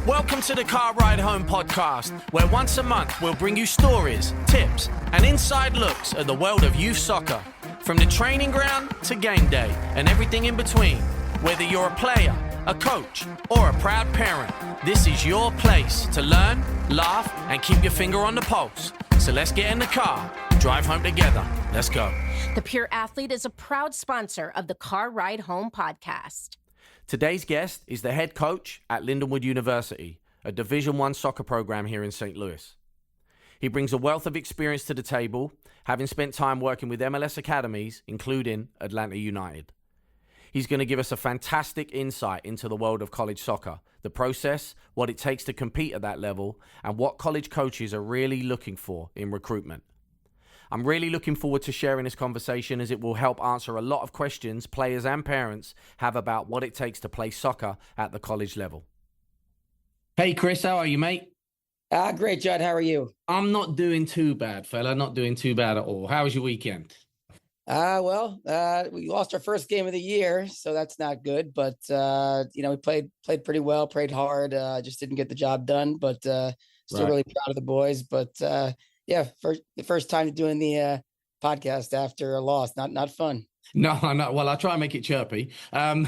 Welcome to the Car Ride Home podcast, where once a month we'll bring you stories, tips, and inside looks at the world of youth soccer. From the training ground to game day and everything in between. Whether you're a player, a coach, or a proud parent, this is your place to learn, laugh, and keep your finger on the pulse. So let's get in the car, drive home together. Let's go. The Pure Athlete is a proud sponsor of the Car Ride Home podcast. Today's guest is the head coach at Lindenwood University, a Division I soccer program here in St. Louis. He brings a wealth of experience to the table, having spent time working with MLS academies, including Atlanta United. He's going to give us a fantastic insight into the world of college soccer, the process, what it takes to compete at that level, and what college coaches are really looking for in recruitment. I'm really looking forward to sharing this conversation as it will help answer a lot of questions players and parents have about what it takes to play soccer at the college level. Hey, Kris, how are you, mate? Great, Judd. How are you? I'm not doing too bad, fella. Not doing too bad at all. How was your weekend? We lost our first game of the year, so that's not good. But we played pretty well, played hard. Just didn't get the job done, but still really proud of the boys. But the first time doing the podcast after a loss, not fun. No. Well, I'll try and make it chirpy. So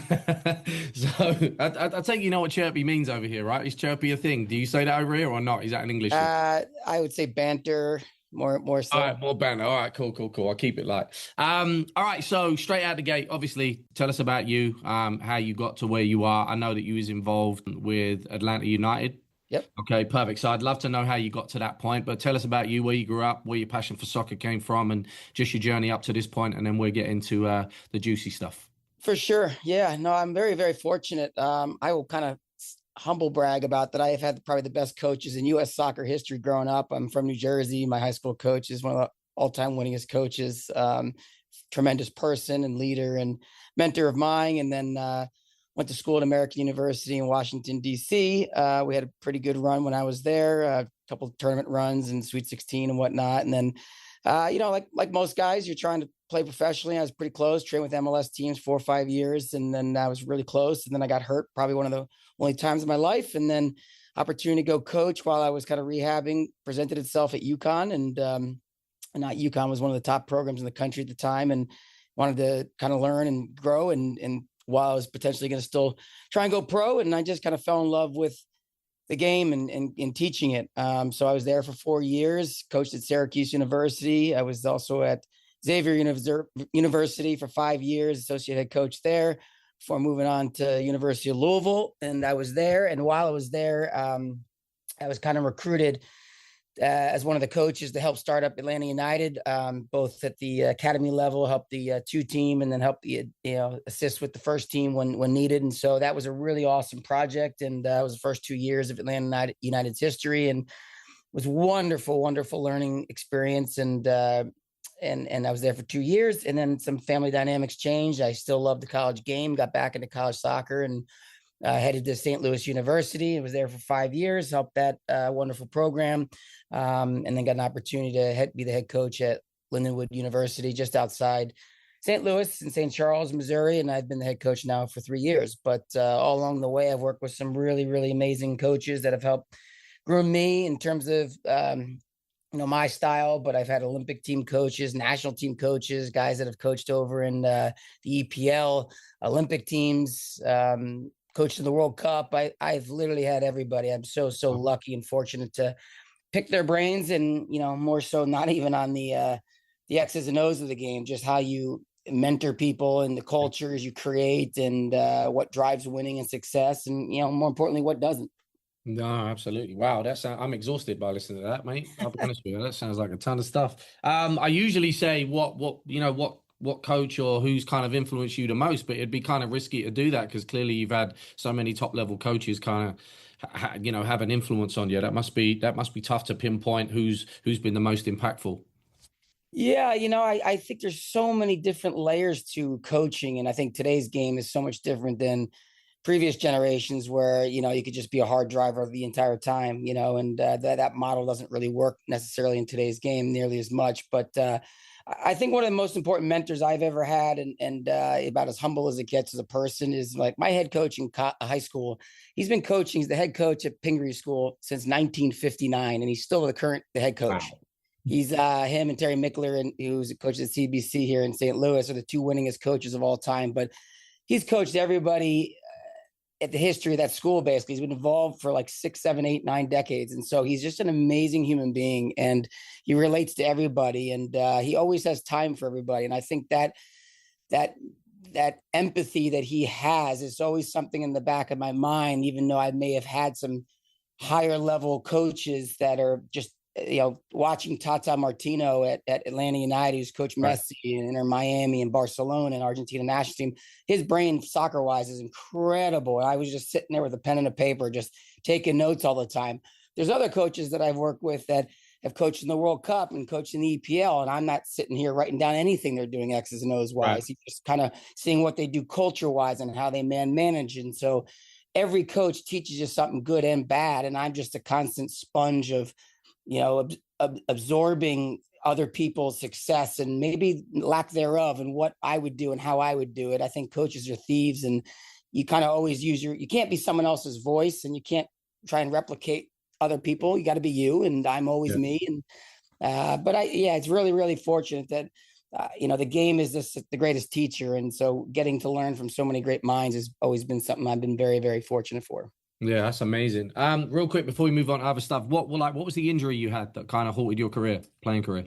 I take you know what chirpy means over here, right? Is chirpy a thing? Do you say that over here or not? Is that an English thing? I would say banter. More so. All right, more banter. All right, cool. I'll keep it light. All right, so straight out the gate, obviously, tell us about you, how you got to where you are. I know that you was involved with Atlanta United. Yep. Okay, perfect. So I'd love to know how you got to that point, but tell us about you, where you grew up, where your passion for soccer came from, and just your journey up to this point, and then we'll get into the juicy stuff. For sure. Yeah, no, I'm very, very fortunate. I will kind of humble brag about that. I have had probably the best coaches in U.S. soccer history growing up. I'm from New Jersey. My high school coach is one of the all-time winningest coaches, tremendous person and leader and mentor of mine. And then went to school at American University in Washington, D.C. We had a pretty good run when I was there, a couple of tournament runs and Sweet 16 and whatnot. And then, like most guys, you're trying to play professionally. I was pretty close, trained with MLS teams 4 or 5 years. And then I was really close. And then I got hurt, probably one of the only times in my life. And then opportunity to go coach while I was kind of rehabbing presented itself at UConn. And not UConn was one of the top programs in the country at the time and wanted to kind of learn and grow. And while I was potentially going to still try and go pro. And I just kind of fell in love with the game and teaching it. So I was there for 4 years, coached at Syracuse University. I was also at Xavier University for 5 years, associate head coach there, before moving on to University of Louisville. And I was there. And while I was there, I was kind of recruited as one of the coaches to help start up Atlanta United, both at the academy level, help the 2 team, and then help the assist with the first team when needed. And so that was a really awesome project, and it was the first 2 years of Atlanta United's history, and it was wonderful learning experience. And I was there for 2 years, and then some family dynamics changed. I still loved the college game, got back into college soccer, and headed to St. Louis University. I was there for 5 years, helped that wonderful program, and then got an opportunity to be the head coach at Lindenwood University, just outside St. Louis in St. Charles, Missouri. And I've been the head coach now for 3 years. But all along the way, I've worked with some really, really amazing coaches that have helped groom me in terms of my style. But I've had Olympic team coaches, national team coaches, guys that have coached over in the EPL, Olympic teams, coached in the World Cup. I've literally had everybody. I'm so lucky and fortunate to pick their brains, and more so not even on the X's and O's of the game, just how you mentor people and the cultures you create, and what drives winning and success, and more importantly, what doesn't. No, absolutely. Wow, I'm exhausted by listening to that, mate. I'll be honest with you. That sounds like a ton of stuff. I usually say what coach or who's kind of influenced you the most, but it'd be kind of risky to do that because clearly you've had so many top level coaches kind of have an influence on you. That must be tough to pinpoint who's been the most impactful. Yeah, I think there's so many different layers to coaching, and I think today's game is so much different than previous generations where you could just be a hard driver the entire time, and that model doesn't really work necessarily in today's game nearly as much. But I think one of the most important mentors I've ever had, and about as humble as it gets as a person, is like my head coach in high school. He's been coaching. He's the head coach at Pingree School since 1959, and he's still the head coach. Wow. He's him and Terry Mickler, and who's a coach at CBC here in St. Louis, are the two winningest coaches of all time. But he's coached everybody at the history of that school. Basically, he's been involved for like 6, 7, 8, 9 decades, and so he's just an amazing human being, and he relates to everybody, and he always has time for everybody. And I think that empathy that he has is always something in the back of my mind, even though I may have had some higher level coaches that are just, watching Tata Martino at Atlanta United, who's coached Messi and Inter Miami and Barcelona and Argentina national team. His brain soccer wise is incredible. And I was just sitting there with a pen and a paper, just taking notes all the time. There's other coaches that I've worked with that have coached in the World Cup and coached in the EPL, and I'm not sitting here writing down anything they're doing X's and O's wise. Right. He's just kind of seeing what they do culture wise and how they manage. And so every coach teaches you something good and bad. And I'm just a constant sponge of, absorbing other people's success and maybe lack thereof and what I would do and how I would do it. I think coaches are thieves, and you kind of always you can't be someone else's voice, and you can't try and replicate other people. You got to be you, and I'm always me. And but it's really, really fortunate that the game is the greatest teacher, and so getting to learn from so many great minds has always been something I've been very, very fortunate for. Yeah, that's amazing. Real quick before we move on to other stuff, what was the injury you had that kind of halted your playing career?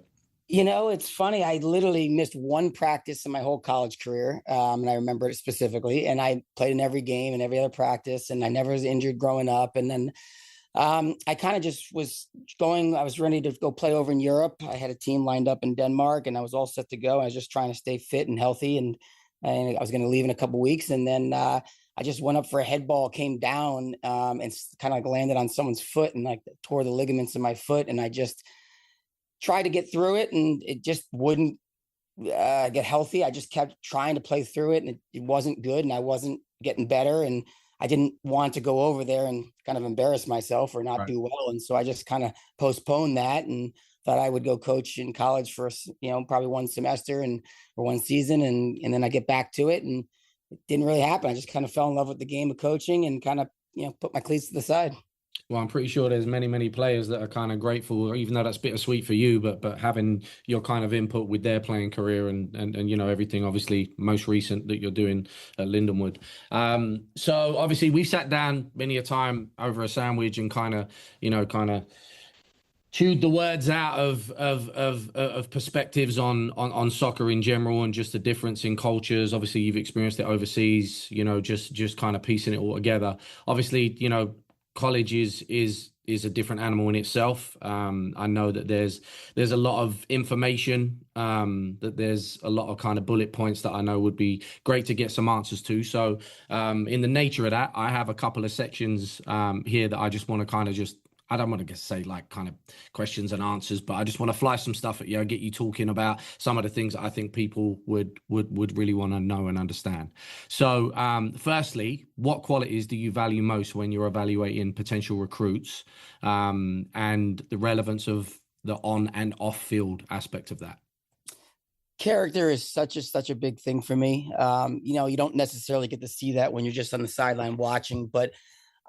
It's funny. I literally missed one practice in my whole college career, and I remember it specifically. And I played in every game and every other practice, and I never was injured growing up. And then I kind of just was going. I was ready to go play over in Europe. I had a team lined up in Denmark, and I was all set to go. I was just trying to stay fit and healthy, and I was going to leave in a couple of weeks. And then I just went up for a head ball, came down, and kind of like landed on someone's foot and like tore the ligaments in my foot. And I just tried to get through it, and it just wouldn't get healthy. I just kept trying to play through it, and it wasn't good, and I wasn't getting better. And I didn't want to go over there and kind of embarrass myself or not do well. And so I just kind of postponed that and thought I would go coach in college for, probably one semester or one season. And then I get back to it, and it didn't really happen. I just kind of fell in love with the game of coaching and kind of, put my cleats to the side. Well, I'm pretty sure there's many, many players that are kind of grateful, even though that's bittersweet for you, but having your kind of input with their playing career and everything, obviously most recent that you're doing at Lindenwood. So obviously we've sat down many a time over a sandwich and kind of chewed the words out of perspectives on soccer in general and just the difference in cultures. Obviously you've experienced it overseas, just kind of piecing it all together. Obviously, college is a different animal in itself. I know that there's a lot of information, that there's a lot of kind of bullet points that I know would be great to get some answers to. So in the nature of that, I have a couple of sections here that I just want to kind of I don't want to say like kind of questions and answers, but I just want to fly some stuff at you, get you talking about some of the things that I think people would really want to know and understand. So firstly, what qualities do you value most when you're evaluating potential recruits, and the relevance of the on and off field aspect of that? Character is such a big thing for me. You don't necessarily get to see that when you're just on the sideline watching, but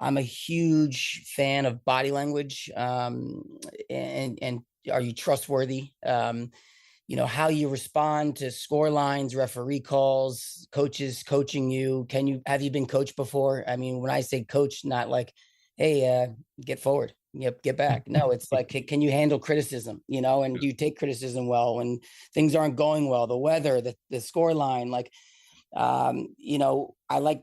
I'm a huge fan of body language, and are you trustworthy? How you respond to score lines, referee calls, coaches coaching you. Have you been coached before? I mean, when I say coach, not like, hey, get forward, get back. No, it's like, can you handle criticism? And do you take criticism well when things aren't going well? The weather, the score line, I like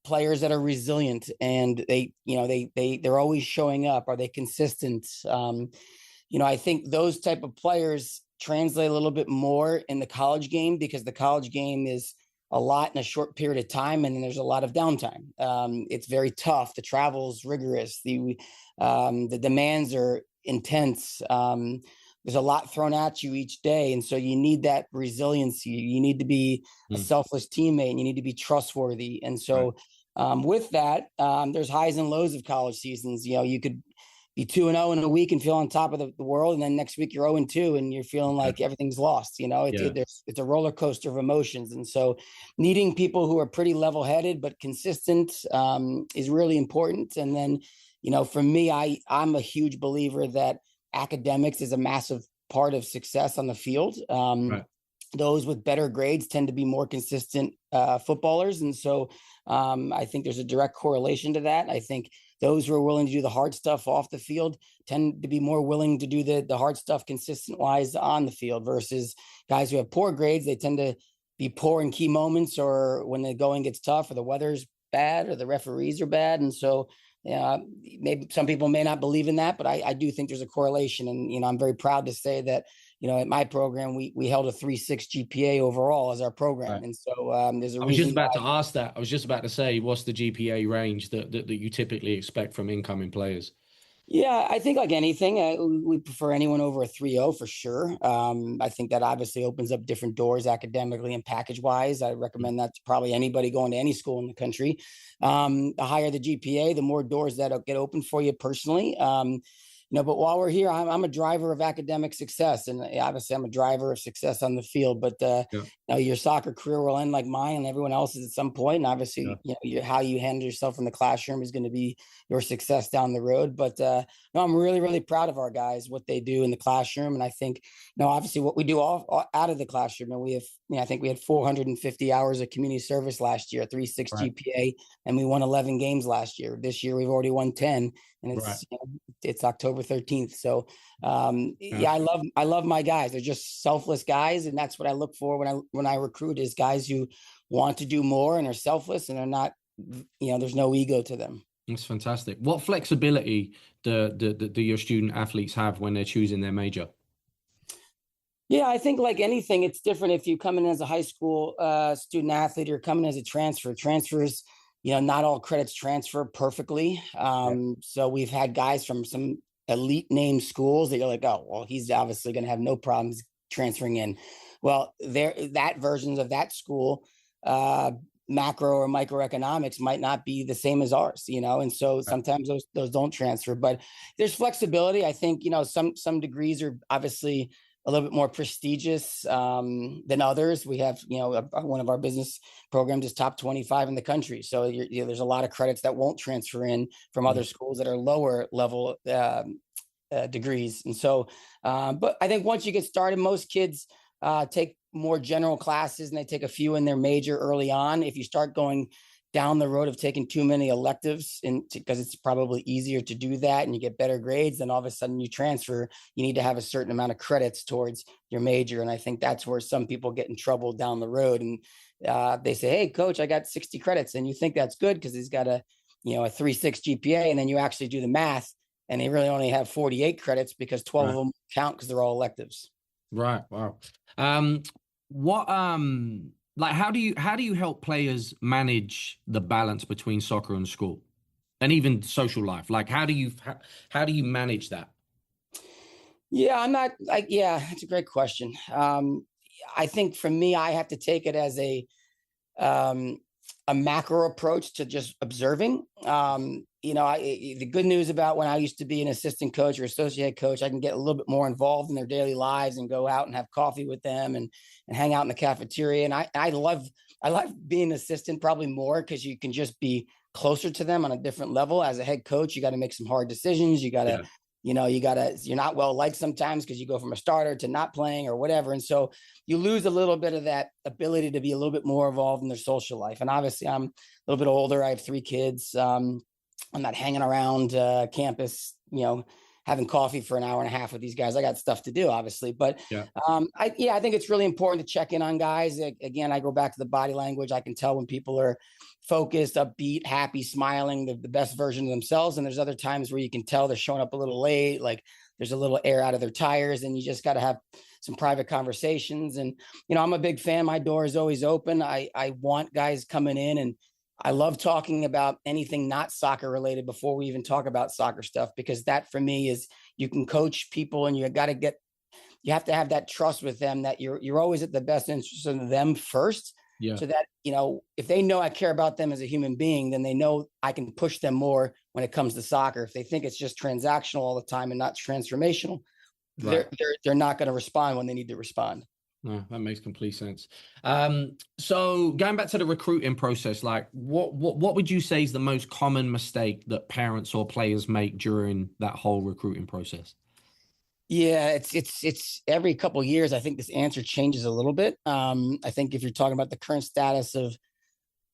players that are resilient and they're always showing up. Are they consistent? I think those type of players translate a little bit more in the college game, because the college game is a lot in a short period of time, and then there's a lot of downtime. It's very tough. The travel's rigorous. The demands are intense. There's a lot thrown at you each day. And so you need that resiliency. You need to be a selfless teammate, and you need to be trustworthy. And so with that, there's highs and lows of college seasons. You could be 2-0 in a week and feel on top of the world. And then next week you're 0-2 and you're feeling like everything's lost. You know, it's a roller coaster of emotions. And so needing people who are pretty level headed, but consistent is really important. And then, you know, for me, I'm a huge believer that academics is a massive part of success on the field. Those with better grades tend to be more consistent footballers. And so I think there's a direct correlation to that. I think those who are willing to do the hard stuff off the field tend to be more willing to do the hard stuff consistent wise on the field versus guys who have poor grades. They tend to be poor in key moments or when the going gets tough or the weather's bad or the referees are bad. And so maybe some people may not believe in that, but I do think there's a correlation. And, you know, I'm very proud to say that, you know, at my program, we held a 3.6 GPA overall as our program. Right. And so there's a reason. I was just about to ask that. I was just about to say, what's the GPA range that you typically expect from incoming players? Yeah, I think like anything, we prefer anyone over a 3.0 for sure. I think that obviously opens up different doors academically and package wise. I recommend that to probably anybody going to any school in the country. The higher the GPA, the more doors that'll get open for you personally. You know, but while we're here, I'm a driver of academic success, and obviously I'm a driver of success on the field. But you know, your soccer career will end like mine and everyone else's at some point. And obviously, you know, how you handle yourself in the classroom is going to be your success down the road. But no, I'm really, really proud of our guys, what they do in the classroom, and I think, you know, obviously what we do all out of the classroom. And we have, you know, I think we had 450 hours of community service last year, 3.6 GPA, and we won 11 games last year. This year we've already won 10. And it's you know, it's October 13th. So yeah, I love my guys. They're just selfless guys, and that's what I look for when I recruit is guys who want to do more and are selfless and are not, you know, there's no ego to them. That's fantastic. What flexibility do your student athletes have when they're choosing their major? Yeah, I think like anything, it's different if you come in as a high school student athlete or come in as a transfer. Transfers, you know, not all credits transfer perfectly. So we've had guys from some elite name schools that you're like, oh, well, he's obviously going to have no problems transferring in. Well, that versions of that school, macro or microeconomics might not be the same as ours, you know, and so sometimes those don't transfer. But there's flexibility. I think, you know, some degrees are obviously a little bit more prestigious than others. We have, you know, one of our business programs is top 25 in the country. So you know, there's a lot of credits that won't transfer in from other schools that are lower level degrees. And so, but I think once you get started, most kids take more general classes and they take a few in their major early on. If you start going down the road of taking too many electives because it's probably easier to do that and you get better grades, then all of a sudden you transfer, you need to have a certain amount of credits towards your major. And I think that's where some people get in trouble down the road. And they say, hey, coach, I got 60 credits. And you think that's good because he's got a 3.6 GPA. And then you actually do the math and they really only have 48 credits because 12 of them count because they're all electives. Right. Wow. Like, how do you help players manage the balance between soccer and school and even social life? Like, how do you manage that? Yeah, it's a great question. I think for me, I have to take it as a macro approach to just observing. You know, the good news about when I used to be an assistant coach or associate head coach, I can get a little bit more involved in their daily lives and go out and have coffee with them and hang out in the cafeteria. And I love being an assistant probably more because you can just be closer to them on a different level. As a head coach, you got to make some hard decisions. You got to, you're not well liked sometimes because you go from a starter to not playing or whatever. And so you lose a little bit of that ability to be a little bit more involved in their social life. And obviously I'm a little bit older. I have 3 kids. I'm not hanging around campus, you know, having coffee for an hour and a half with these guys. I got stuff to do, obviously. But I think it's really important to check in on guys. Again, I go back to the body language. I can tell when people are focused, upbeat, happy, smiling, the best version of themselves. And there's other times where you can tell they're showing up a little late, like there's a little air out of their tires, and you just got to have some private conversations. And, you know, I'm a big fan. My door is always open. I want guys coming in, and I love talking about anything not soccer related before we even talk about soccer stuff, because that for me is, you can coach people and you have to have that trust with them that you're always at the best interest of them first. Yeah. so that, if they know I care about them as a human being, then they know I can push them more when it comes to soccer. If they think it's just transactional all the time and not transformational, Right. they're not going to respond when they need to respond. No, that makes complete sense. So going back to the recruiting process, like what would you say is the most common mistake that parents or players make during that whole recruiting process? Yeah, it's every couple of years. I think this answer changes a little bit. I think if you're talking about the current status of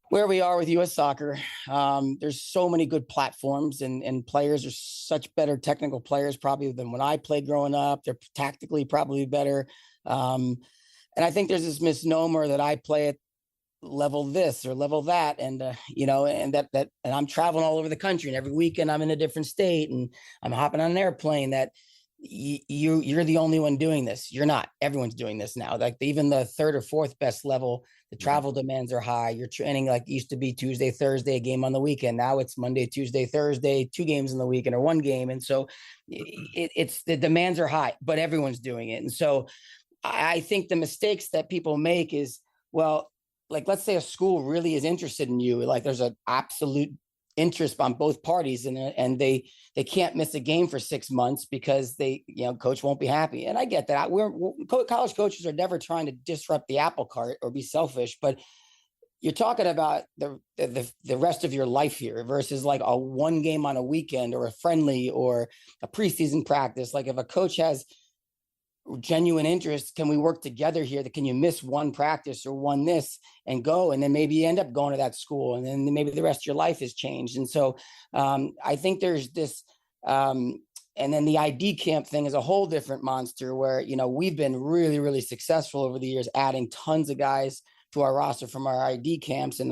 where we are with U.S. soccer, there's so many good platforms, and players are such better technical players probably than when I played growing up. They're tactically probably better. And I think there's this misnomer that I play at level this or level that, and and I'm traveling all over the country, and every weekend I'm in a different state, and I'm hopping on an airplane. That you're the only one doing this. You're not. Everyone's doing this now. Like even the third or fourth best level, the travel demands are high. You're training like it used to be Tuesday, Thursday, a game on the weekend. Now it's Monday, Tuesday, Thursday, 2 games in the weekend or 1 game. And so it's the demands are high, but everyone's doing it. And so I think the mistakes that people make is, well, like let's say a school really is interested in you, like there's an absolute interest on both parties, and they can't miss a game for 6 months because coach won't be happy. And I get that. College coaches are never trying to disrupt the apple cart or be selfish, but you're talking about the rest of your life here versus like a 1 game on a weekend or a friendly or a preseason practice. Like if a coach has genuine interest, can we work together here? That can you miss 1 practice or 1 this and go, and then maybe you end up going to that school, and then maybe the rest of your life has changed. And so I think there's this and then the ID camp thing is a whole different monster where we've been really, really successful over the years adding tons of guys to our roster from our ID camps, and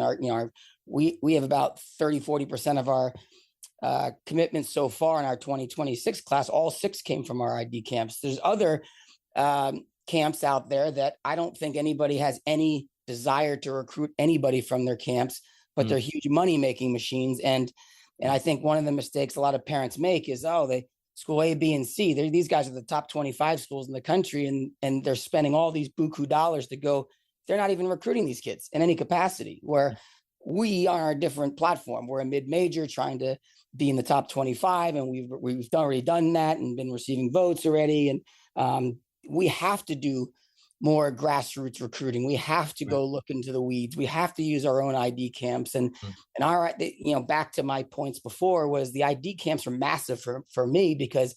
we have about 30-40% of our commitments so far in our 2026 class. All 6 came from our ID camps. There's other camps out there that I don't think anybody has any desire to recruit anybody from their camps, but they're huge money making machines. And I think one of the mistakes a lot of parents make is, school A, B, and C, these guys are the top 25 schools in the country, and they're spending all these buku dollars to go. They're not even recruiting these kids in any capacity, where we are a different platform. We're a mid-major trying to be in the top 25, and we've already done that and been receiving votes already. And we have to do more grassroots recruiting. We have to go look into the weeds. We have to use our own ID camps. And back to my points before, was the ID camps are massive for me, because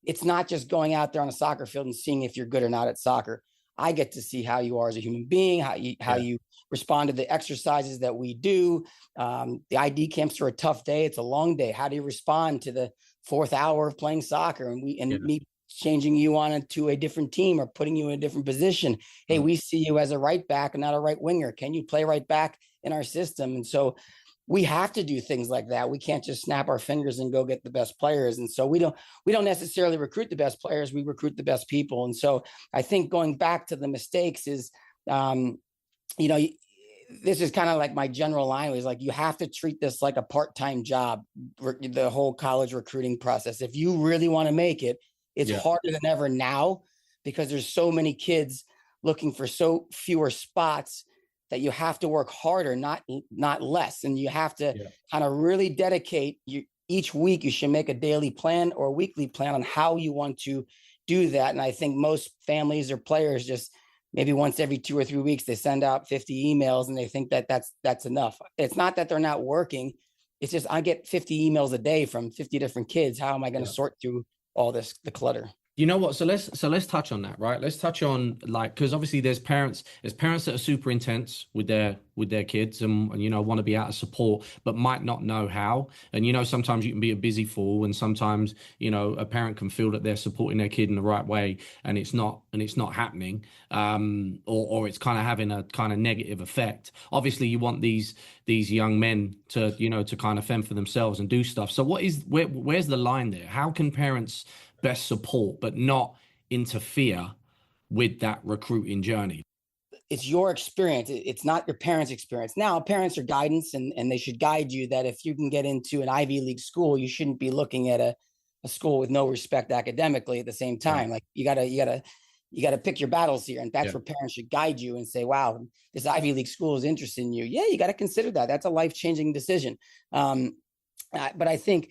it's not just going out there on a soccer field and seeing if you're good or not at soccer. I get to see how you are as a human being, how you respond to the exercises that we do. The ID camps are a tough day. It's a long day. How do you respond to the 4th hour of playing soccer? And me changing you on to a different team or putting you in a different position. Hey, we see you as a right back and not a right winger. Can you play right back in our system? And so we have to do things like that. We can't just snap our fingers and go get the best players. And so we don't necessarily recruit the best players. We recruit the best people. And so I think going back to the mistakes is, this is kind of like my general line was like, you have to treat this like a part-time job, the whole college recruiting process. If you really want to make it, it's harder than ever now, because there's so many kids looking for so fewer spots that you have to work harder, not less. And you have to kind of really dedicate each week. You should make a daily plan or a weekly plan on how you want to do that. And I think most families or players just maybe once every 2 or 3 weeks, they send out 50 emails and they think that that's enough. It's not that they're not working. It's just, I get 50 emails a day from 50 different kids. How am I going to sort through all the clutter? You know what? So let's touch on that, right? Let's touch on, like, because obviously there's parents that are super intense with their kids and want to be out of support, but might not know how. And sometimes you can be a busy fool, and sometimes a parent can feel that they're supporting their kid in the right way, and it's not happening, or it's kind of having a kind of negative effect. Obviously, you want these young men to to kind of fend for themselves and do stuff. So where's the line there? How can parents best support but not interfere with that recruiting journey? It's your experience. It's not your parents' experience. Now, parents are guidance, and they should guide you that if you can get into an Ivy League school, you shouldn't be looking at a school with no respect academically at the same time. Like you gotta you got to pick your battles here. And that's Yeah. where parents should guide you and say, wow, this Ivy League school is interested in you. Yeah, you got to consider that. That's a life-changing decision. But I think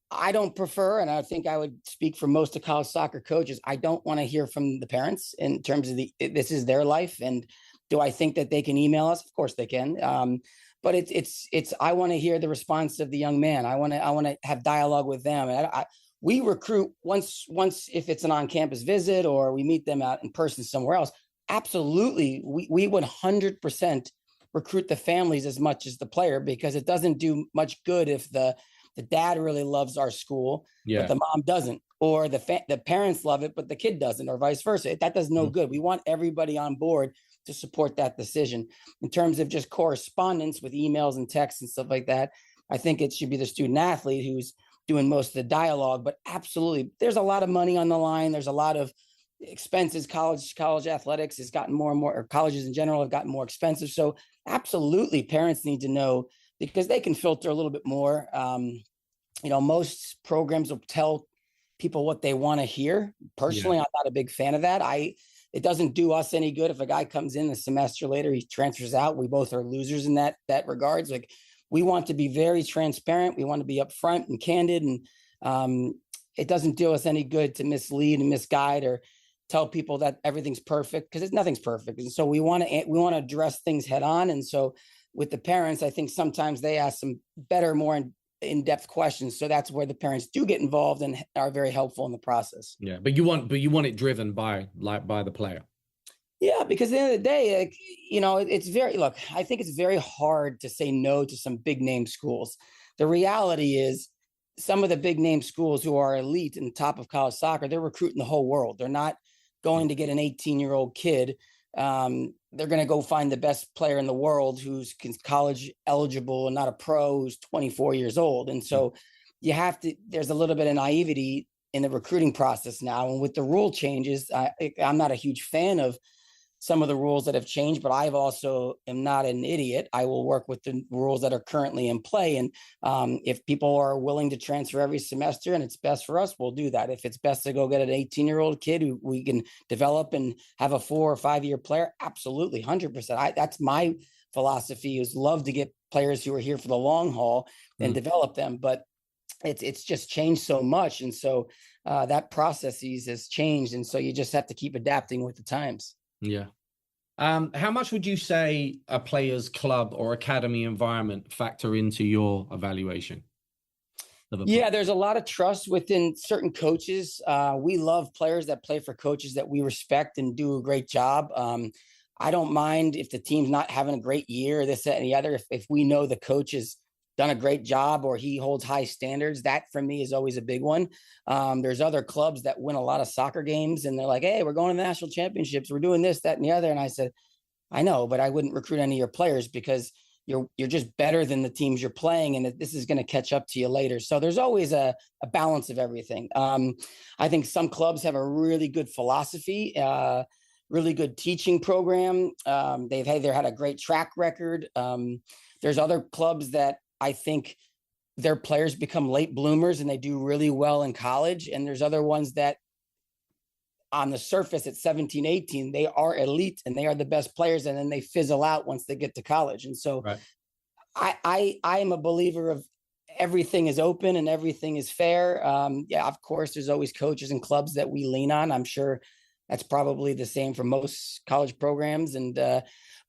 I don't prefer, and I think I would speak for most of college soccer coaches, I don't want to hear from the parents in terms of this is their life. And do I think that they can email us? Of course they can. But I want to hear the response of the young man. I want to have dialogue with them. And we recruit once if it's an on-campus visit or we meet them out in person somewhere else. Absolutely, we 100% recruit the families as much as the player, because it doesn't do much good if the dad really loves our school, but the mom doesn't, or the parents love it, but the kid doesn't, or vice versa. That does no good. We want everybody on board to support that decision. In terms of just correspondence with emails and texts and stuff like that, I think it should be the student athlete who's doing most of the dialogue. But absolutely, there's a lot of money on the line. There's a lot of expenses. College athletics has gotten more and more, or colleges in general have gotten more expensive. So absolutely, parents need to know, because they can filter a little bit more. Most programs will tell people what they want to hear. Personally, I'm not a big fan of that. It doesn't do us any good if a guy comes in a semester later, he transfers out. We both are losers in that regards. Like, we want to be very transparent. We want to be upfront and candid, and it doesn't do us any good to mislead and misguide or tell people that everything's perfect, because nothing's perfect. And so we want to address things head on. And so with the parents, I think sometimes they ask some better, more in-depth questions. So that's where the parents do get involved and are very helpful in the process. Yeah. But you want it driven by the player. Yeah, because at the end of the day, I think it's very hard to say no to some big name schools. The reality is, some of the big name schools who are elite and top of college soccer, they're recruiting the whole world. They're not going to get an 18-year-old kid. They're going to go find the best player in the world who's college eligible and not a pro, who's 24 years old. And so there's a little bit of naivety in the recruiting process now. And with the rule changes, I'm not a huge fan of some of the rules that have changed, but I've also am not an idiot. I will work with the rules that are currently in play. And if people are willing to transfer every semester and it's best for us, we'll do that. If it's best to go get an 18-year-old kid who we can develop and have a 4 or 5 year player, absolutely, 100%. That's my philosophy, is love to get players who are here for the long haul and develop them. But it's just changed so much. And so that processes has changed. And so you just have to keep adapting with the times. Yeah. How much would you say a player's club or academy environment factor into your evaluation? Yeah, there's a lot of trust within certain coaches. We love players that play for coaches that we respect and do a great job. I don't mind if the team's not having a great year, this, that, and the other. If we know the coach has done a great job or he holds high standards, that for me is always a big one. There's other clubs that win a lot of soccer games and they're like, hey, we're going to the national championships. We're doing this, that, and the other. And I said, I know, but I wouldn't recruit any of your players because you're just better than the teams you're playing. And this is going to catch up to you later. So there's always a balance of everything. I think some clubs have a really good philosophy, really good teaching program. They've either had a great track record. There's other clubs that I think their players become late bloomers and they do really well in college. And there's other ones that on the surface at 17, 18, they are elite and they are the best players. And then they fizzle out once they get to college. And so I am a believer of everything is open and everything is fair. Of course, there's always coaches and clubs that we lean on. I'm sure that's probably the same for most college programs.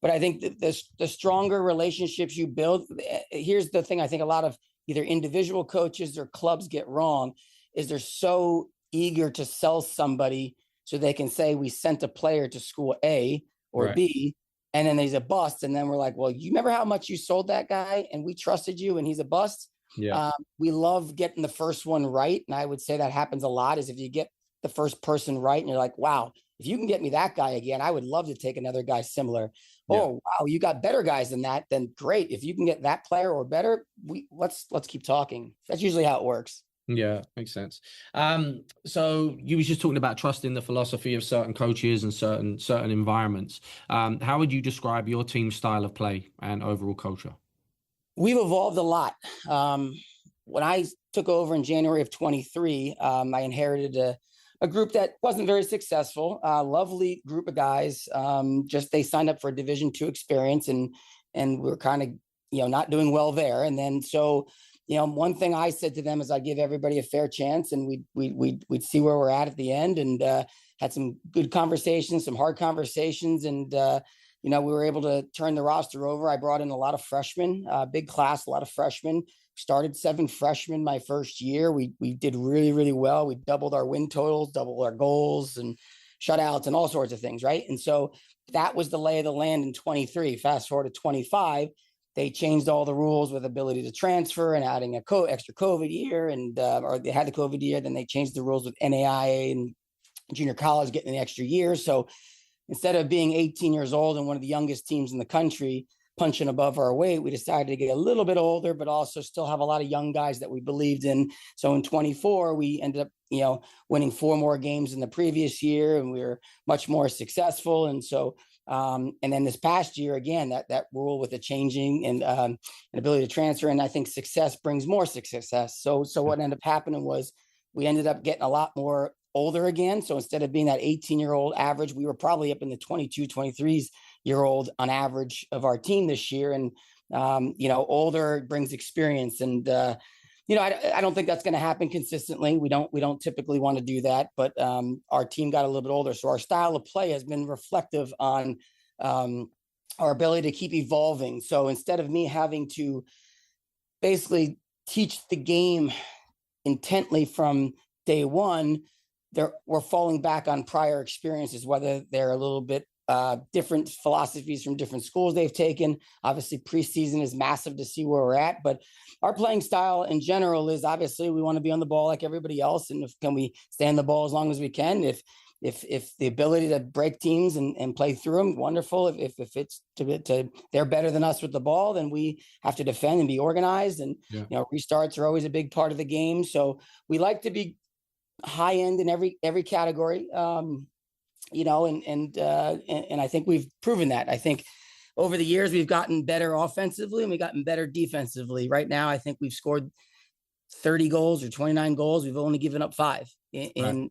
But I think the stronger relationships you build, here's the thing I think a lot of either individual coaches or clubs get wrong, is they're so eager to sell somebody so they can say we sent a player to school A or B, and then there's a bust. And then we're like, well, you remember how much you sold that guy and we trusted you and he's a bust? Yeah. We love getting the first one right. And I would say that happens a lot, is if you get the first person right and you're like, wow, if you can get me that guy again, I would love to take another guy similar. Yeah. Oh, wow, you got better guys than that, then great. If you can get that player or better, let's keep talking. That's usually how it works. Yeah, makes sense. So you was just talking about trusting the philosophy of certain coaches and certain environments. How would you describe your team's style of play and overall culture? We've evolved a lot. When I took over in January of 23, I inherited a a group that wasn't very successful, lovely group of guys. Just they signed up for a Division II experience, and we're kind of, not doing well there. And then, so, one thing I said to them is I'd give everybody a fair chance, and we'd see where we're at the end, and had some good conversations, some hard conversations. And, we were able to turn the roster over. I brought in a lot of freshmen, big class, a lot of freshmen. Started 7 freshmen my first year. We did really, really well. We doubled our win totals, doubled our goals and shutouts and all sorts of things, right? And so that was the lay of the land in 23. Fast forward to 25, they changed all the rules with ability to transfer and adding a extra COVID year, and or they had the COVID year. Then they changed the rules with NAIA and junior college getting an extra year. So instead of being 18 years old and one of the youngest teams in the country, punching above our weight, we decided to get a little bit older, but also still have a lot of young guys that we believed in. So in 24, we ended up, winning 4 more games than the previous year, and we were much more successful. And so, and then this past year, again, that rule with the changing and an ability to transfer, and I think success brings more success. So what ended up happening was we ended up getting a lot more older again. So instead of being that 18-year-old average, we were probably up in the 22, 23-year-old on average of our team this year. And, older brings experience. And, I don't think that's going to happen consistently. We don't typically want to do that, but our team got a little bit older. So our style of play has been reflective on our ability to keep evolving. So instead of me having to basically teach the game intently from day one, we're falling back on prior experiences, whether they're a little bit different philosophies from different schools they've taken. Obviously, preseason is massive to see where we're at, but our playing style in general is obviously we want to be on the ball like everybody else, and can we stay on the ball as long as we can? If the ability to break teams and play through them, wonderful. If it's to they're better than us with the ball, then we have to defend and be organized. And restarts are always a big part of the game. So we like to be high end in every category, and I think we've proven that. I think over the years we've gotten better offensively and we've gotten better defensively. Right now, I think we've scored 30 goals or 29 goals. We've only given up 5 in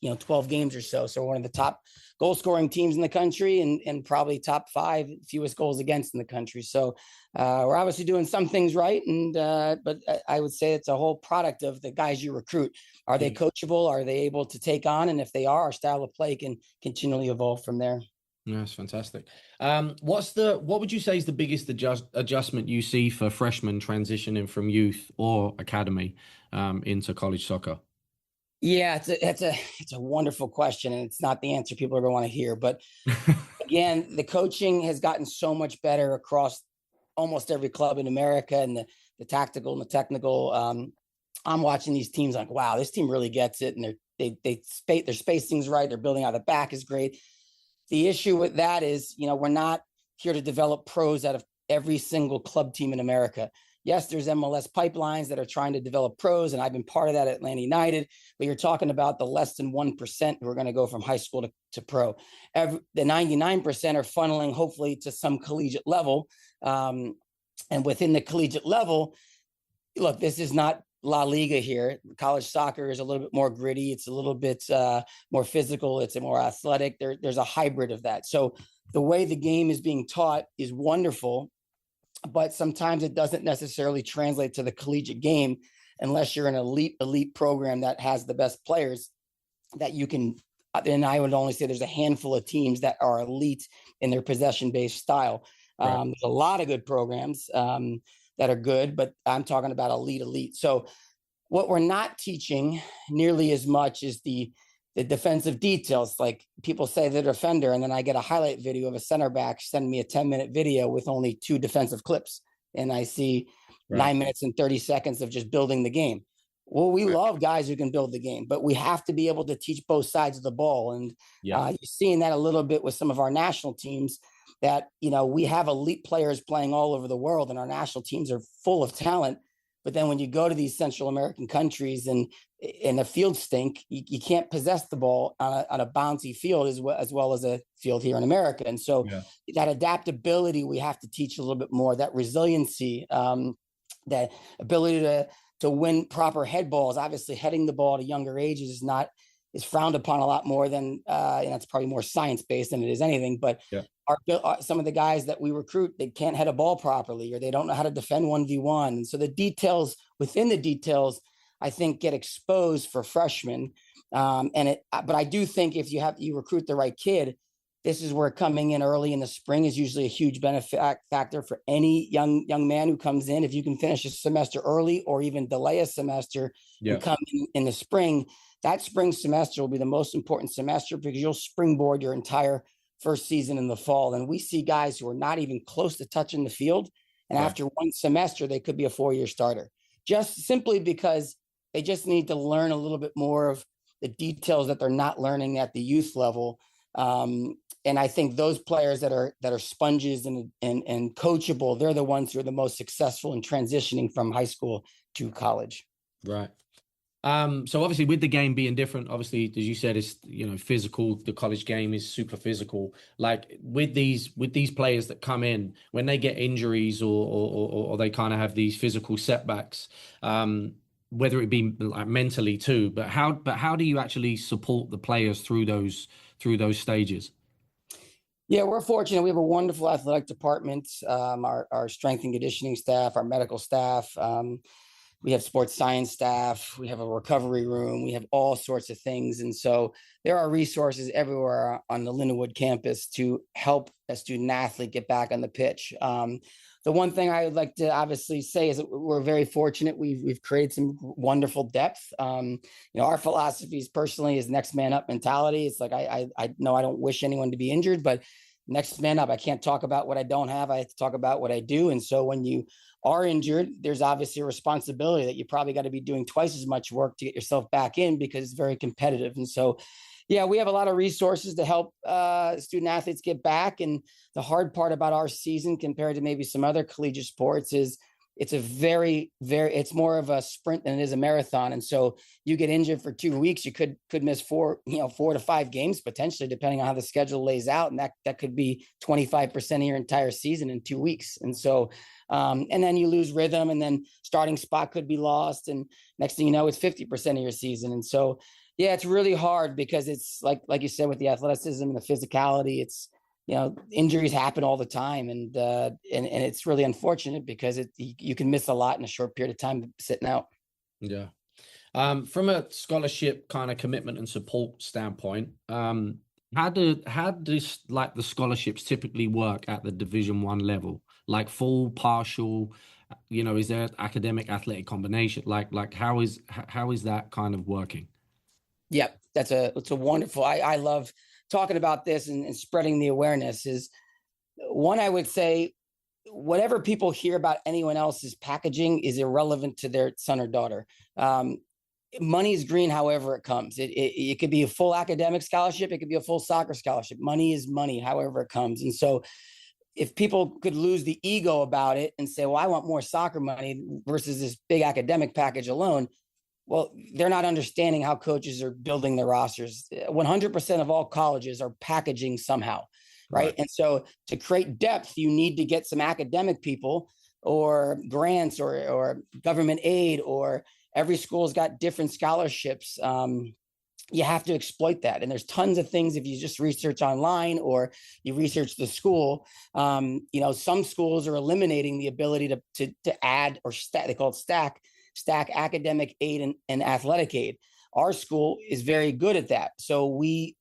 12 games or so. So we're one of the top goal scoring teams in the country, and probably top 5 fewest goals against in the country. So we're obviously doing some things right. And but I would say it's a whole product of the guys you recruit. Are they coachable? Are they able to take on? And if they are, our style of play can continually evolve from there. Yeah, that's fantastic. What would you say is the biggest adjustment you see for freshmen transitioning from youth or academy into college soccer? Yeah, it's a wonderful question, and it's not the answer people are going to want to hear. But again, the coaching has gotten so much better across almost every club in America, and the tactical and the technical. I'm watching these teams like, wow, this team really gets it, and their spacing's right. They're building out the back is great. The issue with that is, we're not here to develop pros out of every single club team in America. Yes, there's MLS pipelines that are trying to develop pros, and I've been part of that at Atlanta United, but you're talking about the less than 1% who are going to go from high school to pro. The 99% are funneling, hopefully, to some collegiate level. And within the collegiate level, look, this is not La Liga here. College soccer is a little bit more gritty. It's a little bit more physical. It's more athletic. There's a hybrid of that. So the way the game is being taught is wonderful, but sometimes it doesn't necessarily translate to the collegiate game unless you're an elite program that has the best players that you can. And I would only say there's a handful of teams that are elite in their possession-based style. Right. There's a lot of good programs that are good, but I'm talking about elite. So what we're not teaching nearly as much is the defensive details. Like people say the defender, and then I get a highlight video of a center back sending me a 10-minute video with only 2 defensive clips. And I see 9 minutes and 30 seconds of just building the game. Well, we love guys who can build the game, but we have to be able to teach both sides of the ball. And you're seeing that a little bit with some of our national teams that, we have elite players playing all over the world, and our national teams are full of talent. But then when you go to these Central American countries and in a field stink, you can't possess the ball on a bouncy field as well as a field here in America. And so that adaptability, we have to teach a little bit more, that resiliency, that ability to win proper head balls. Obviously, heading the ball at a younger age is not is frowned upon a lot more than, and that's probably more science-based than it is anything, but Yeah. some of the guys that we recruit, they can't head a ball properly, or they don't know how to defend 1v1. And so the details within the details, I think, get exposed for freshmen. But I do think if you recruit the right kid, this is where coming in early in the spring is usually a huge benefit factor for any young man who comes in. If you can finish a semester early or even delay a semester and come in the spring, that spring semester will be the most important semester because you'll springboard your entire first season in the fall. And we see guys who are not even close to touching the field, and after one semester, they could be a 4-year starter, just simply because they just need to learn a little bit more of the details that they're not learning at the youth level. And I think those players that are sponges and coachable, they're the ones who are the most successful in transitioning from high school to college. Right. So obviously with the game being different, obviously, as you said, it's, physical. The college game is super physical. Like with these players that come in, when they get injuries or they kind of have these physical setbacks, whether it be like mentally too, but how do you actually support the players through those stages? Yeah, we're fortunate. We have a wonderful athletic department, our strength and conditioning staff, our medical staff. We have sports science staff. We have a recovery room. We have all sorts of things. And so there are resources everywhere on the Lindenwood campus to help a student athlete get back on the pitch. The one thing I would like to obviously say is that we're very fortunate. We've created some wonderful depth. Our philosophy personally is next man up mentality. It's like, I know I don't wish anyone to be injured, but next man up. I can't talk about what I don't have. I have to talk about what I do. And so when you are injured, there's obviously a responsibility that you probably got to be doing twice as much work to get yourself back in because it's very competitive. And so, yeah, we have a lot of resources to help student athletes get back. And the hard part about our season compared to maybe some other collegiate sports is it's it's more of a sprint than it is a marathon. And so you get injured for 2 weeks, you could miss 4 to 5 games potentially, depending on how the schedule lays out. And that could be 25% of your entire season in 2 weeks. And so, and then you lose rhythm, and then starting spot could be lost. And next thing you know, it's 50% of your season. And so, yeah, it's really hard because it's like you said, with the athleticism and the physicality, it's, injuries happen all the time. And it's really unfortunate because you can miss a lot in a short period of time sitting out. Yeah. From a scholarship kind of commitment and support standpoint, how does like the scholarships typically work at the Division I level? Like full, partial, is there academic athletic combination? Like how is that kind of working? Yeah, it's a wonderful, I love talking about this and spreading the awareness. Is one, I would say, whatever people hear about anyone else's packaging is irrelevant to their son or daughter. Money is green, however it comes. It could be a full academic scholarship. It could be a full soccer scholarship. Money is money, however it comes. And so if people could lose the ego about it and say, well, I want more soccer money versus this big academic package alone, well, they're not understanding how coaches are building their rosters. 100% of all colleges are packaging somehow, right? And so to create depth, you need to get some academic people or grants or government aid, or every school's got different scholarships. You have to exploit that. And there's tons of things if you just research online or you research the school. Some schools are eliminating the ability to add or they call it stack academic aid and athletic aid. Our school is very good at that. So we,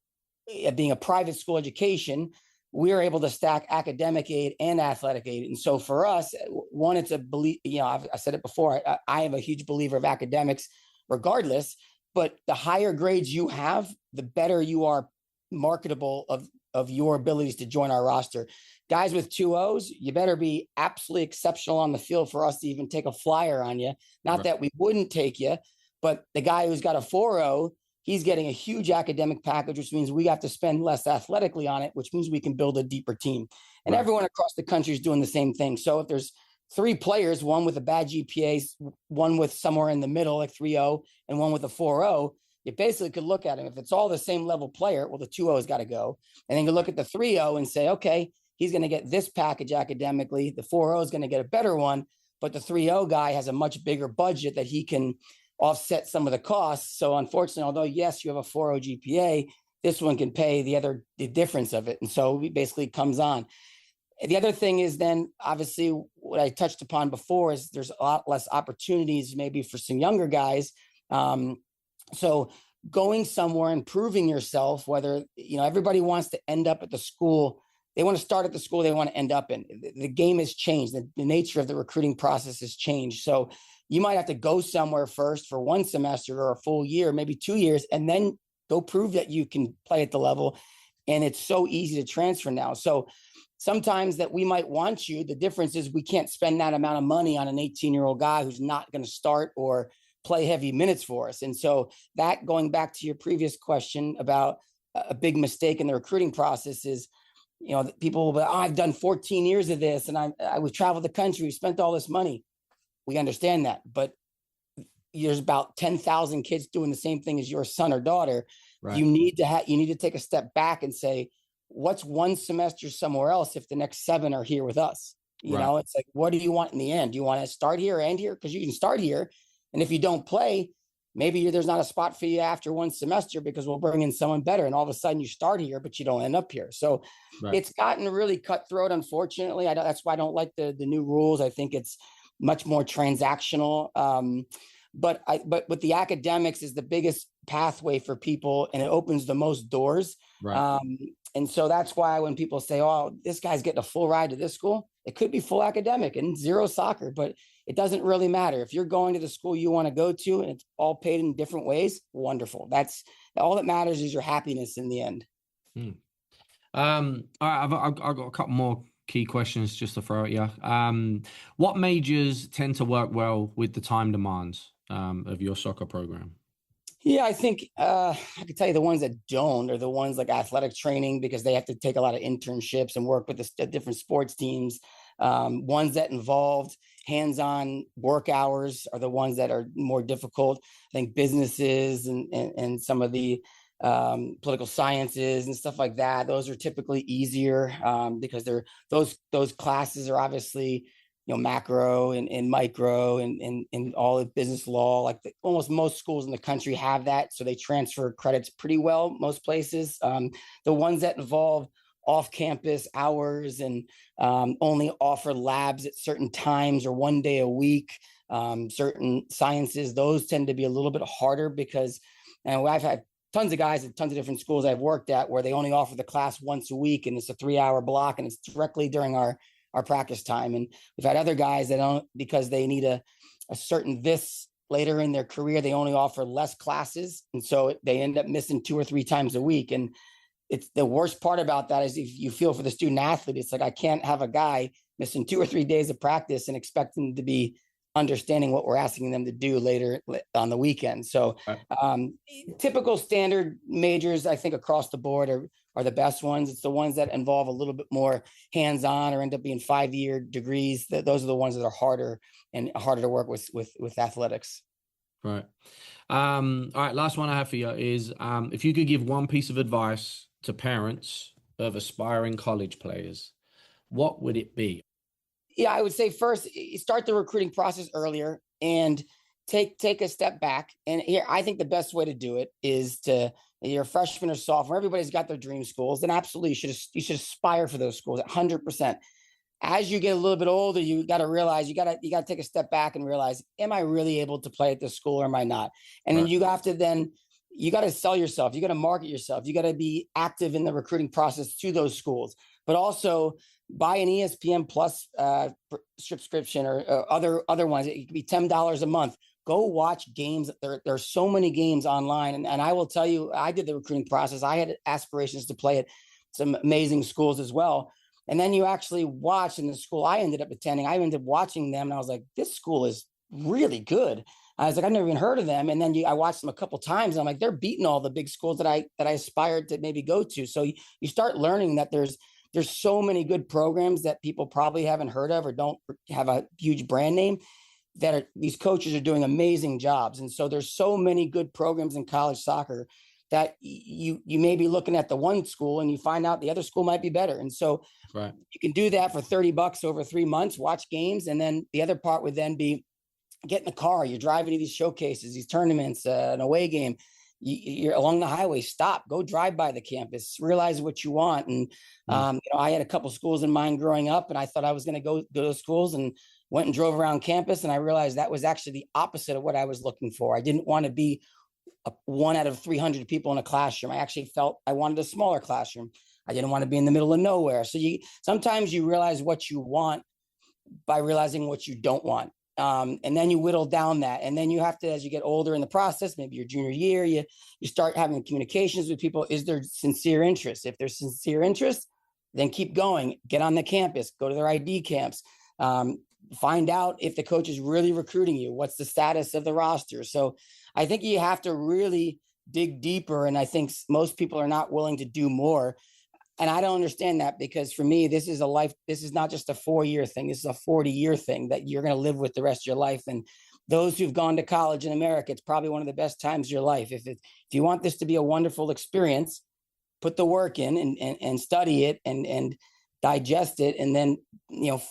being a private school education, we are able to stack academic aid and athletic aid. And so for us, one, it's a belief, I said it before, I am a huge believer of academics regardless, but the higher grades you have, the better you are marketable of your abilities to join our roster. Guys with 2.0s, you better be absolutely exceptional on the field for us to even take a flyer on you. Not that we wouldn't take you, but the guy who's got a 4.0, he's getting a huge academic package, which means we have to spend less athletically on it, which means we can build a deeper team. And everyone across the country is doing the same thing. So if there's 3 players, one with a bad GPA, one with somewhere in the middle, like 3.0, and one with a 4.0, you basically could look at them. If it's all the same level player, well, the 2.0 has got to go. And then you look at the 3.0 and say, okay, he's going to get this package academically. The 4.0 is going to get a better one, but the 3.0 guy has a much bigger budget that he can offset some of the costs. So unfortunately, although yes, you have a 4.0 GPA, this one can pay the difference of it. And so it basically comes on. The other thing is then obviously what I touched upon before is there's a lot less opportunities maybe for some younger guys. So going somewhere and proving yourself, whether, everybody wants to end up at the school. They want to start at the school they want to end up in. The game has changed. The nature of the recruiting process has changed. So you might have to go somewhere first for one semester or a full year, maybe 2 years, and then go prove that you can play at the level. And it's so easy to transfer now. So sometimes that we might want you, the difference is we can't spend that amount of money on an 18-year-old guy who's not going to start or play heavy minutes for us. And so that, going back to your previous question about a big mistake in the recruiting process, is, people will be, I've done 14 years of this and we've traveled the country, we spent all this money. We understand that, but there's about 10,000 kids doing the same thing as your son or daughter. Right. You need to take a step back and say, what's one semester somewhere else if the next 7 are here with us? It's like, what do you want in the end? Do you want to start here or end here? Because you can start here. And if you don't play, maybe there's not a spot for you after one semester because we'll bring in someone better. And all of a sudden you start here, but you don't end up here. So It's gotten really cutthroat, unfortunately. That's why I don't like the new rules. I think it's much more transactional. But with the academics is the biggest pathway for people, and it opens the most doors. Right. And so that's why when people say, oh, this guy's getting a full ride to this school, it could be full academic and 0 soccer, but it doesn't really matter. If you're going to the school you want to go to and it's all paid in different ways, wonderful. That's all that matters, is your happiness in the end. All right, I've got a couple more key questions just to throw at you. What majors tend to work well with the time demands of your soccer program? Yeah, I think I could tell you the ones that don't are the ones like athletic training, because they have to take a lot of internships and work with the different sports teams. Ones that involved hands-on work hours are the ones that are more difficult. I think businesses and some of the political sciences and stuff like that, those are typically easier because those classes are obviously macro and micro and all of business law. Like almost most schools in the country have that, so they transfer credits pretty well most places. The ones that involve off-campus hours and only offer labs at certain times or 1 day a week, certain sciences, those tend to be a little bit harder because, and I've had tons of guys at tons of different schools I've worked at where they only offer the class once a week and it's a 3-hour block and it's directly during our practice time. And we've had other guys that don't, because they need a certain this later in their career, they only offer less classes. And so they end up missing 2 or 3 times a week. And it's the worst part about that is if you feel for the student athlete, it's like, I can't have a guy missing 2 or 3 days of practice and expect them to be understanding what we're asking them to do later on the weekend. So typical standard majors, I think across the board are the best ones. It's the ones that involve a little bit more hands-on or end up being 5-year degrees. Those are the ones that are harder to work with athletics. Right. All right. Last one I have for you is if you could give one piece of advice to parents of aspiring college players, what would it be? Yeah, I would say first, start the recruiting process earlier and take a step back. And here, I think the best way to do it is you're a freshman or sophomore. Everybody's got their dream schools, and absolutely you should aspire for those schools 100%. As you get a little bit older, you got to realize you got to take a step back and realize, am I really able to play at this school or am I not? And then you got to sell yourself. You got to market yourself. You got to be active in the recruiting process to those schools, but also buy an ESPN Plus subscription or other ones. It could be $10 a month. Go watch games. There are so many games online. And I will tell you, I did the recruiting process. I had aspirations to play at some amazing schools as well. And then you actually watch in the school I ended up attending. I ended up watching them and I was like, this school is really good. I was like, I've never even heard of them. And then I watched them a couple of times. And I'm like, they're beating all the big schools that I aspired to maybe go to. So you start learning that there's so many good programs that people probably haven't heard of or don't have a huge brand name these coaches are doing amazing jobs. And so there's so many good programs in college soccer that you may be looking at the one school and you find out the other school might be better. And so you can do that for $30 over 3 months, watch games. And then the other part would then be get in the car, you're driving to these showcases, these tournaments, an away game, you're along the highway, stop, go drive by the campus, realize what you want. And, I had a couple schools in mind growing up, and I thought I was going to go to those schools, and went and drove around campus. And I realized that was actually the opposite of what I was looking for. I didn't want to be one out of 300 people in a classroom. I actually felt I wanted a smaller classroom. I didn't want to be in the middle of nowhere. So sometimes you realize what you want by realizing what you don't want. And then you whittle down that. And then you have to, as you get older in the process, maybe your junior year, you start having communications with people. Is there sincere interest? If there's sincere interest, then keep going, get on the campus, go to their ID camps, find out if the coach is really recruiting you, what's the status of the roster. So I think you have to really dig deeper. And I think most people are not willing to do more. And I don't understand that, because for me, this is not just a 4-year thing. This is a 40-year thing that you're going to live with the rest of your life. And those who've gone to college in America, it's probably one of the best times of your life. If you want this to be a wonderful experience, put the work in and study it and digest it, and then,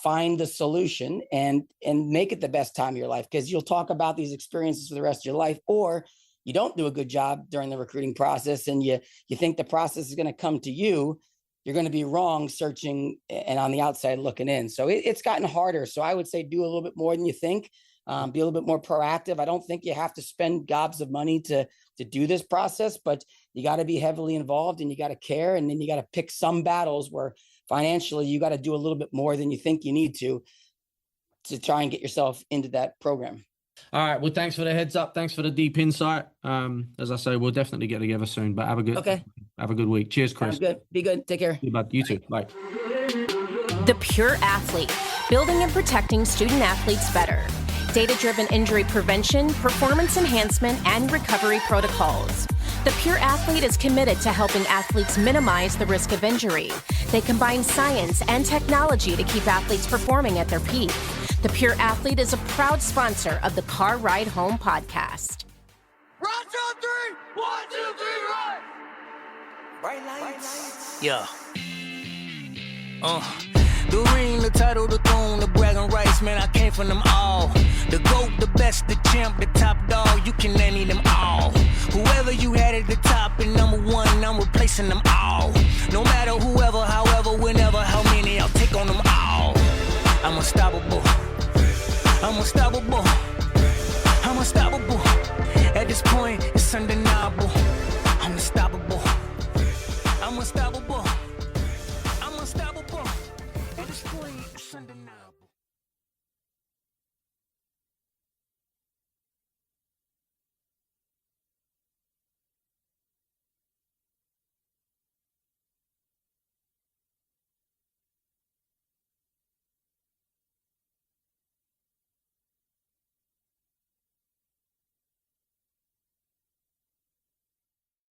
find the solution and make it the best time of your life. Because you'll talk about these experiences for the rest of your life, or you don't do a good job during the recruiting process and you think the process is going to come to you. You're going to be wrong searching and on the outside looking in. So it's gotten harder. So I would say do a little bit more than you think. Be a little bit more proactive. I don't think you have to spend gobs of money to do this process, but you got to be heavily involved and you got to care. And then you got to pick some battles where financially you got to do a little bit more than you think you need to try and get yourself into that program. All right. Well, thanks for the heads up. Thanks for the deep insight. As I say, we'll definitely get together soon, but have a good week. Cheers, Kris. Sounds good. Be good. Take care. You too. Bye. The Pure Athlete, building and protecting student athletes better. Data-driven injury prevention, performance enhancement, and recovery protocols. The Pure Athlete is committed to helping athletes minimize the risk of injury. They combine science and technology to keep athletes performing at their peak. The Pure Athlete is a proud sponsor of the Car Ride Home podcast. Round 2, 3, 1, 2, 3, run! Bright lights. Yeah. The ring, the title, the throne, the bragging rights, man, I came from them all. The GOAT, the best, the champ, the top dog, you can name them all. Whoever you had at the top and number one, I'm replacing them all. No matter whoever, however, whenever, how many, I'll take on them all. I'm unstoppable. I'm unstoppable. I'm unstoppable. At this point, it's undeniable. I'm unstoppable. I'm unstoppable. I'm unstoppable. At this point, it's undeniable.